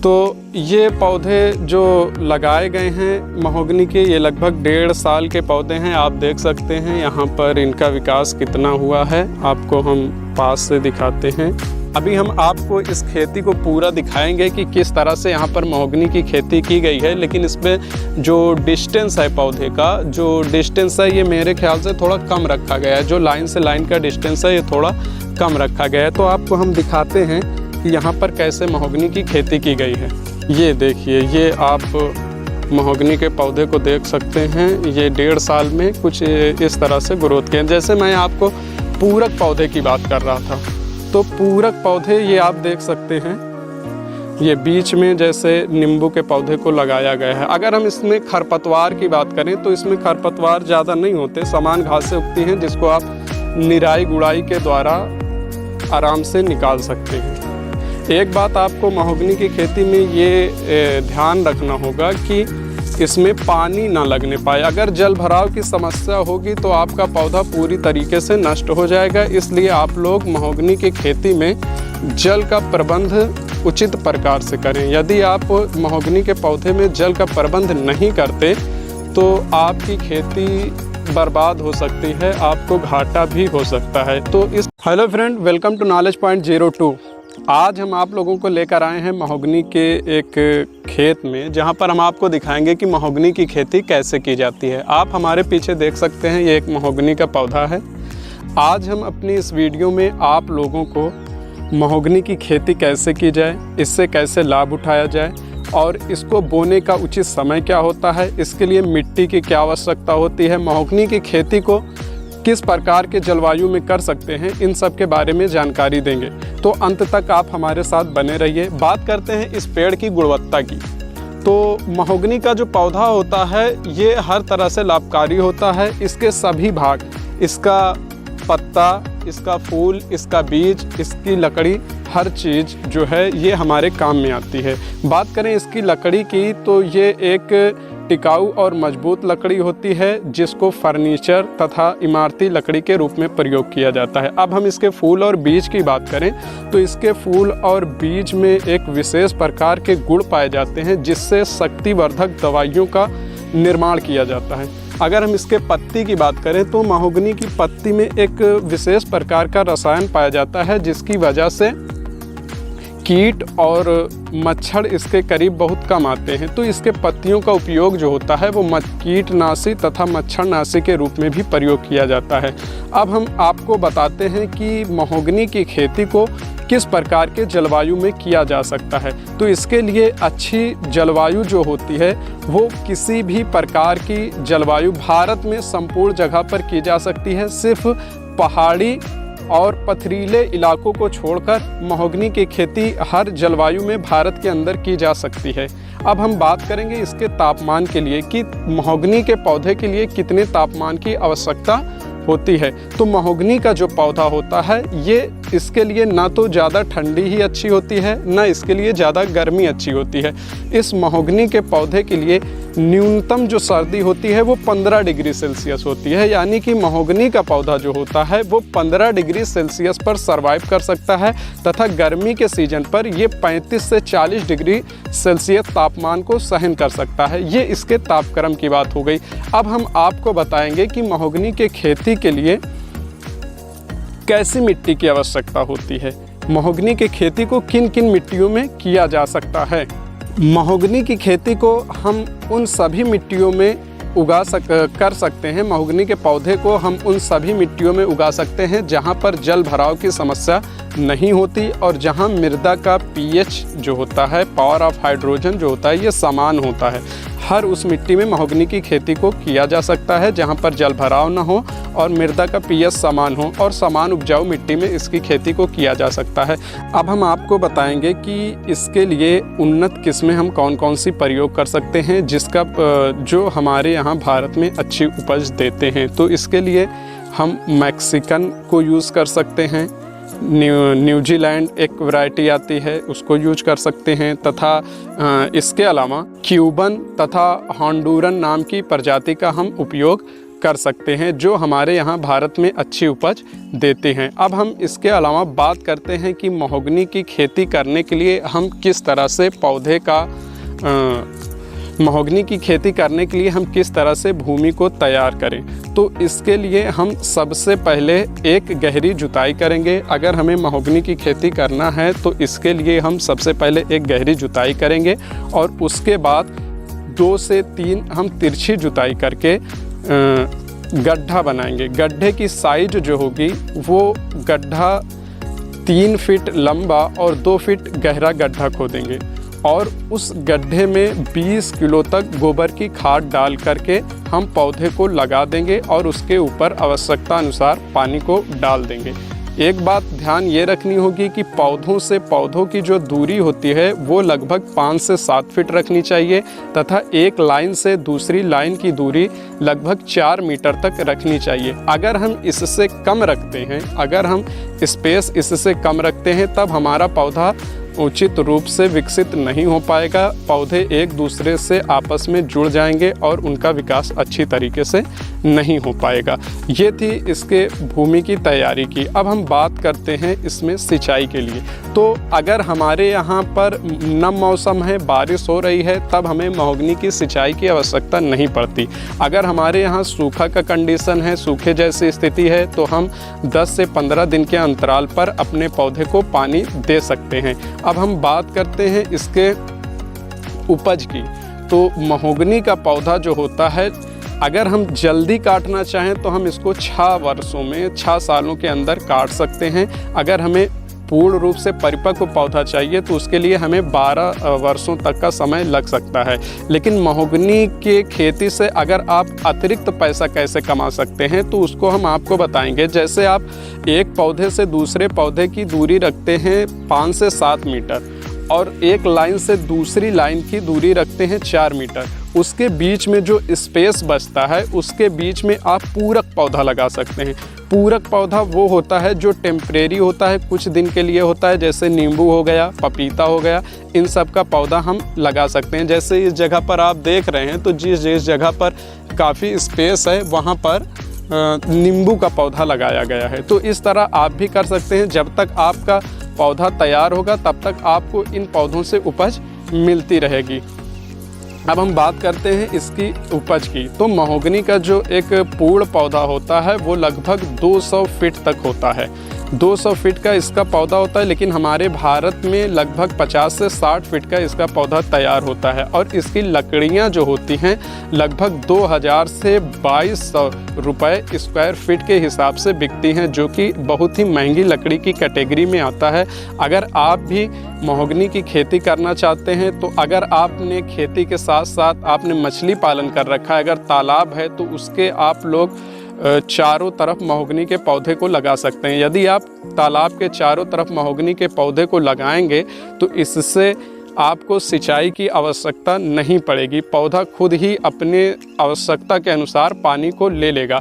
तो ये पौधे जो लगाए गए हैं महोगनी के, ये लगभग 1.5 साल के पौधे हैं। आप देख सकते हैं यहाँ पर इनका विकास कितना हुआ है, आपको हम पास से दिखाते हैं। अभी हम आपको इस खेती को पूरा दिखाएंगे कि किस तरह से यहाँ पर महोगनी की खेती की गई है, लेकिन इसमें जो डिस्टेंस है पौधे का, जो डिस्टेंस है ये मेरे ख्याल से थोड़ा कम रखा गया है। जो लाइन से लाइन का डिस्टेंस है ये थोड़ा कम रखा गया है। तो आपको हम दिखाते हैं कि यहाँ पर कैसे महोगनी की खेती की गई है। ये देखिए, ये आप महोगनी के पौधे को देख सकते हैं। ये 1.5 साल में कुछ इस तरह से ग्रोथ किए। जैसे मैं आपको पूरक पौधे की बात कर रहा था, तो पूरक पौधे ये आप देख सकते हैं, ये बीच में जैसे नींबू के पौधे को लगाया गया है। अगर हम इसमें खरपतवार की बात करें तो इसमें खरपतवार ज़्यादा नहीं होते, समान घासें उगती हैं जिसको आप निराई गुड़ाई के द्वारा आराम से निकाल सकते हैं। एक बात आपको महोगनी की खेती में ये ध्यान रखना होगा कि इसमें पानी ना लगने पाए। अगर जल भराव की समस्या होगी तो आपका पौधा पूरी तरीके से नष्ट हो जाएगा। इसलिए आप लोग महोगनी की खेती में जल का प्रबंध उचित प्रकार से करें। यदि आप महोगनी के पौधे में जल का प्रबंध नहीं करते तो आपकी खेती बर्बाद हो सकती है, आपको घाटा भी हो सकता है। तो इस hello friend, welcome to knowledge point 02। आज हम आप लोगों को लेकर आए हैं महोगनी के एक खेत में, जहां पर हम आपको दिखाएंगे कि महोगनी की खेती कैसे की जाती है। आप हमारे पीछे देख सकते हैं, ये एक महोगनी का पौधा है। आज हम अपनी इस वीडियो में आप लोगों को महोगनी की खेती कैसे की जाए, इससे कैसे लाभ उठाया जाए और इसको बोने का उचित समय क्या होता है, इसके लिए मिट्टी की क्या आवश्यकता होती है, महोगनी की खेती को किस प्रकार के जलवायु में कर सकते हैं, इन सब के बारे में जानकारी देंगे। तो अंत तक आप हमारे साथ बने रहिए। बात करते हैं इस पेड़ की गुणवत्ता की। तो महोगनी का जो पौधा होता है ये हर तरह से लाभकारी होता है। इसके सभी भाग, इसका पत्ता, इसका फूल, इसका बीज, इसकी लकड़ी, हर चीज़ जो है ये हमारे काम में आती है। बात करें इसकी लकड़ी की तो ये एक टिकाऊ और मजबूत लकड़ी होती है जिसको फर्नीचर तथा इमारती लकड़ी के रूप में प्रयोग किया जाता है। अब हम इसके फूल और बीज की बात करें तो इसके फूल और बीज में एक विशेष प्रकार के गुण पाए जाते हैं जिससे शक्तिवर्धक दवाइयों का निर्माण किया जाता है। अगर हम इसके पत्ती की बात करें तो महोगनी की पत्ती में एक विशेष प्रकार का रसायन पाया जाता है जिसकी वजह से कीट और मच्छर इसके करीब बहुत कम आते हैं। तो इसके पत्तियों का उपयोग जो होता है वो कीटनाशी तथा मच्छरनाशी के रूप में भी प्रयोग किया जाता है। अब हम आपको बताते हैं कि महोगनी की खेती को किस प्रकार के जलवायु में किया जा सकता है। तो इसके लिए अच्छी जलवायु जो होती है वो किसी भी प्रकार की जलवायु भारत में संपूर्ण जगह पर की जा सकती है। सिर्फ पहाड़ी और पथरीले इलाकों को छोड़कर महोगनी की खेती हर जलवायु में भारत के अंदर की जा सकती है। अब हम बात करेंगे इसके तापमान के लिए कि महोगनी के पौधे के लिए कितने तापमान की आवश्यकता होती है। तो महोगनी का जो पौधा होता है ये इसके लिए ना तो ज़्यादा ठंडी ही अच्छी होती है, ना इसके लिए ज़्यादा गर्मी अच्छी होती है। इस महोगनी के पौधे के लिए न्यूनतम जो सर्दी होती है वो 15 डिग्री सेल्सियस होती है। यानी कि महोगनी का पौधा जो होता है वो 15 डिग्री सेल्सियस पर सर्वाइव कर सकता है तथा गर्मी के सीजन पर ये 35 से 40 डिग्री सेल्सियस तापमान को सहन कर सकता है। ये इसके तापक्रम की बात हो गई। अब हम आपको बताएंगे कि महोगनी के खेती के लिए कैसी मिट्टी की आवश्यकता होती है, महोगनी की खेती को किन किन मिट्टियों में किया जा सकता है। महोगनी की खेती को हम उन सभी मिट्टियों में कर सकते हैं। महोगनी के पौधे को हम उन सभी मिट्टियों में उगा सकते हैं जहां पर जल भराव की समस्या नहीं होती और जहां मृदा का pH जो होता है, पावर ऑफ हाइड्रोजन जो होता है, ये समान होता है। हर उस मिट्टी में महोगनी की खेती को किया जा सकता है जहां पर जल भराव ना हो और मृदा का pH समान हो, और समान उपजाऊ मिट्टी में इसकी खेती को किया जा सकता है। अब हम आपको बताएंगे कि इसके लिए उन्नत किस्में हम कौन कौन सी प्रयोग कर सकते हैं जिसका जो हमारे यहाँ भारत में अच्छी उपज देते हैं। तो इसके लिए हम मैक्सिकन को यूज़ कर सकते हैं, न्यूजीलैंड एक वैरायटी आती है उसको यूज कर सकते हैं, तथा इसके अलावा क्यूबन तथा हॉन्डूरन नाम की प्रजाति का हम उपयोग कर सकते हैं, जो हमारे यहाँ भारत में अच्छी उपज देते हैं। अब हम इसके अलावा बात करते हैं कि महोगनी की खेती करने के लिए हम किस तरह से पौधे का महोगनी की खेती करने के लिए हम किस तरह से भूमि को तैयार करें। तो इसके लिए हम सबसे पहले एक गहरी जुताई करेंगे। अगर हमें महोगनी की खेती करना है तो इसके लिए हम सबसे पहले एक गहरी जुताई करेंगे और उसके बाद 2 से 3 हम तिरछी जुताई करके गड्ढा बनाएंगे। गड्ढे की साइज जो होगी वो गड्ढा 3 फीट लंबा और 2 फीट गहरा गड्ढा खोदेंगे और उस गड्ढे में 20 किलो तक गोबर की खाद डाल करके हम पौधे को लगा देंगे और उसके ऊपर आवश्यकता अनुसार पानी को डाल देंगे। एक बात ध्यान ये रखनी होगी कि पौधों से पौधों की जो दूरी होती है वो लगभग 5 से 7 फीट रखनी चाहिए तथा एक लाइन से दूसरी लाइन की दूरी लगभग 4 मीटर तक रखनी चाहिए। अगर हम इससे कम रखते हैं, अगर हम स्पेस इससे कम रखते हैं, तब हमारा पौधा उचित रूप से विकसित नहीं हो पाएगा। पौधे एक दूसरे से आपस में जुड़ जाएंगे और उनका विकास अच्छी तरीके से नहीं हो पाएगा। ये थी इसके भूमि की तैयारी की। अब हम बात करते हैं इसमें सिंचाई के लिए। तो अगर हमारे यहाँ पर नम मौसम है, बारिश हो रही है, तब हमें महोगनी की सिंचाई की आवश्यकता नहीं पड़ती। अगर हमारे यहाँ सूखा का कंडीशन है, सूखे जैसी स्थिति है, तो हम 10 से 15 दिन के अंतराल पर अपने पौधे को पानी दे सकते हैं। अब हम बात करते हैं इसके उपज की। तो महोगनी का पौधा जो होता है, अगर हम जल्दी काटना चाहें तो हम इसको 6 वर्षों में, 6 सालों के अंदर काट सकते हैं। अगर हमें पूर्ण रूप से परिपक्व पौधा चाहिए तो उसके लिए हमें 12 वर्षों तक का समय लग सकता है। लेकिन महोगनी के खेती से अगर आप अतिरिक्त पैसा कैसे कमा सकते हैं तो उसको हम आपको बताएंगे। जैसे आप एक पौधे से दूसरे पौधे की दूरी रखते हैं 5 से 7 मीटर और एक लाइन से दूसरी लाइन की दूरी रखते हैं 4 मीटर, उसके बीच में जो स्पेस बचता है उसके बीच में आप पूरक पौधा लगा सकते हैं। पूरक पौधा वो होता है जो टेम्परेरी होता है, कुछ दिन के लिए होता है, जैसे नींबू हो गया, पपीता हो गया, इन सब का पौधा हम लगा सकते हैं। जैसे इस जगह पर आप देख रहे हैं तो जिस जगह पर काफ़ी स्पेस है वहाँ पर नींबू का पौधा लगाया गया है। तो इस तरह आप भी कर सकते हैं। जब तक आपका पौधा तैयार होगा तब तक आपको इन पौधों से उपज मिलती रहेगी। अब हम बात करते हैं इसकी उपज की। तो महोगनी का जो एक पूर्ण पौधा होता है वो लगभग 200 फीट तक होता है। 200 फीट का इसका पौधा होता है, लेकिन हमारे भारत में लगभग 50 से 60 फीट का इसका पौधा तैयार होता है और इसकी लकड़ियां जो होती हैं लगभग 2000 से 2200 रुपये स्क्वायर फीट के हिसाब से बिकती हैं, जो कि बहुत ही महंगी लकड़ी की कैटेगरी में आता है। अगर आप भी महोगनी की खेती करना चाहते हैं तो अगर आपने खेती के साथ साथ आपने मछली पालन कर रखा है, अगर तालाब है, तो उसके आप लोग चारों तरफ महोगनी के पौधे को लगा सकते हैं। यदि आप तालाब के चारों तरफ महोगनी के पौधे को लगाएंगे तो इससे आपको सिंचाई की आवश्यकता नहीं पड़ेगी। पौधा खुद ही अपने आवश्यकता के अनुसार पानी को ले लेगा।